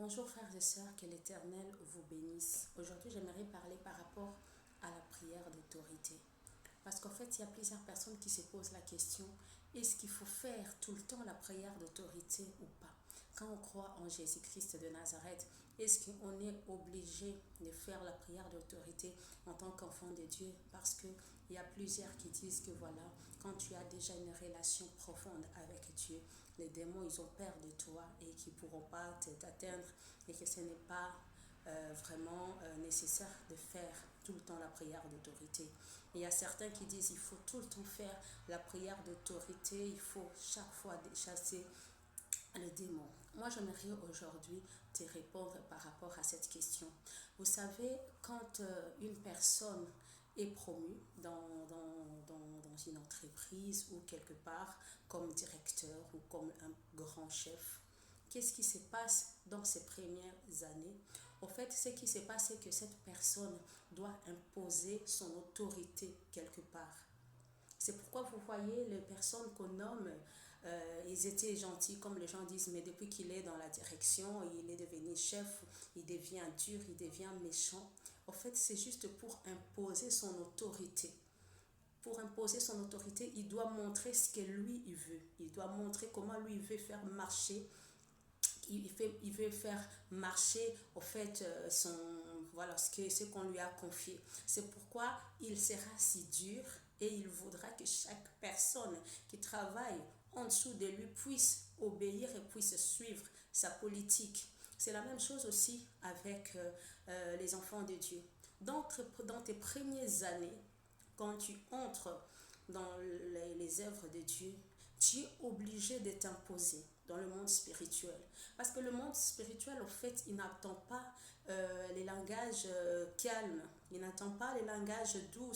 Bonjour frères et sœurs, que l'Éternel vous bénisse. Aujourd'hui, j'aimerais parler par rapport à la prière d'autorité. Parce qu'en fait, il y a plusieurs personnes qui se posent la question, est-ce qu'il faut faire tout le temps la prière d'autorité ou pas? Quand on croit en Jésus-Christ de Nazareth, est-ce qu'on est obligé de faire la prière d'autorité en tant qu'enfant de Dieu? Parce qu'il y a plusieurs qui disent que voilà, quand tu as déjà une relation profonde avec Dieu, les démons, ils ont peur de toi et qu'ils ne pourront pas t'atteindre et que ce n'est pas vraiment nécessaire de faire tout le temps la prière d'autorité. Et il y a certains qui disent il faut tout le temps faire la prière d'autorité, il faut chaque fois chasser le démon. Moi, j'aimerais aujourd'hui te répondre par rapport à cette question. Vous savez, quand une personne est promue dans une entreprise ou quelque part comme directeur ou comme un grand chef, qu'est-ce qui se passe dans ces premières années? Au fait, ce qui se passe, c'est que cette personne doit imposer son autorité quelque part. C'est pourquoi vous voyez les personnes qu'on nomme, ils étaient gentils, comme les gens disent, mais depuis qu'il est dans la direction, il est devenu chef, il devient dur, il devient méchant. En fait, c'est juste pour imposer son autorité. Pour imposer son autorité, il doit montrer ce que lui, il veut. Il doit montrer comment lui, il veut faire marcher. Il veut faire marcher au fait voilà ce qu'on lui a confié. C'est pourquoi il sera si dur et il voudra que chaque personne qui travaille en dessous de lui puisse obéir et puisse suivre sa politique. C'est la même chose aussi avec les enfants de Dieu. Dans tes premières années, quand tu entres dans les œuvres de Dieu, tu es obligé de t'imposer dans le monde spirituel. Parce que le monde spirituel, au fait, il n'attend pas les langages calmes, il n'attend pas les langages doux.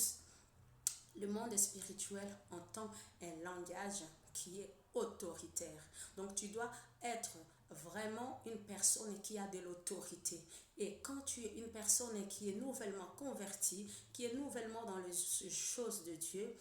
Le monde spirituel entend un langage qui est autoritaire. Donc tu dois être vraiment une personne qui a de l'autorité. Et quand tu es une personne qui est nouvellement convertie, qui est nouvellement dans les choses de Dieu,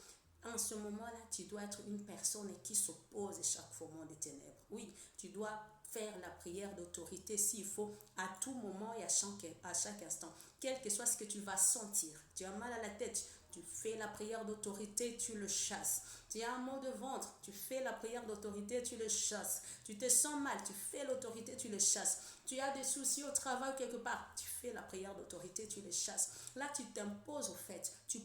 en ce moment-là, tu dois être une personne qui s'oppose chaque fois au monde des ténèbres. Oui, tu dois faire la prière d'autorité s'il faut à tout moment et à chaque instant. Quel que soit ce que tu vas sentir. Tu as mal à la tête, tu fais la prière d'autorité, tu le chasses. Tu as un mot de ventre, tu fais la prière d'autorité, tu le chasses. Tu te sens mal, tu fais l'autorité, tu le chasses. Tu as des soucis au travail quelque part, tu fais la prière d'autorité, tu le chasses. Là, tu t'imposes au fait, tu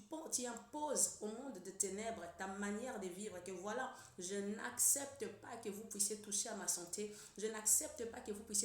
imposes au monde de ténèbres ta manière de vivre, que voilà, je n'accepte pas que vous puissiez toucher à ma santé, je n'accepte pas que vous puissiez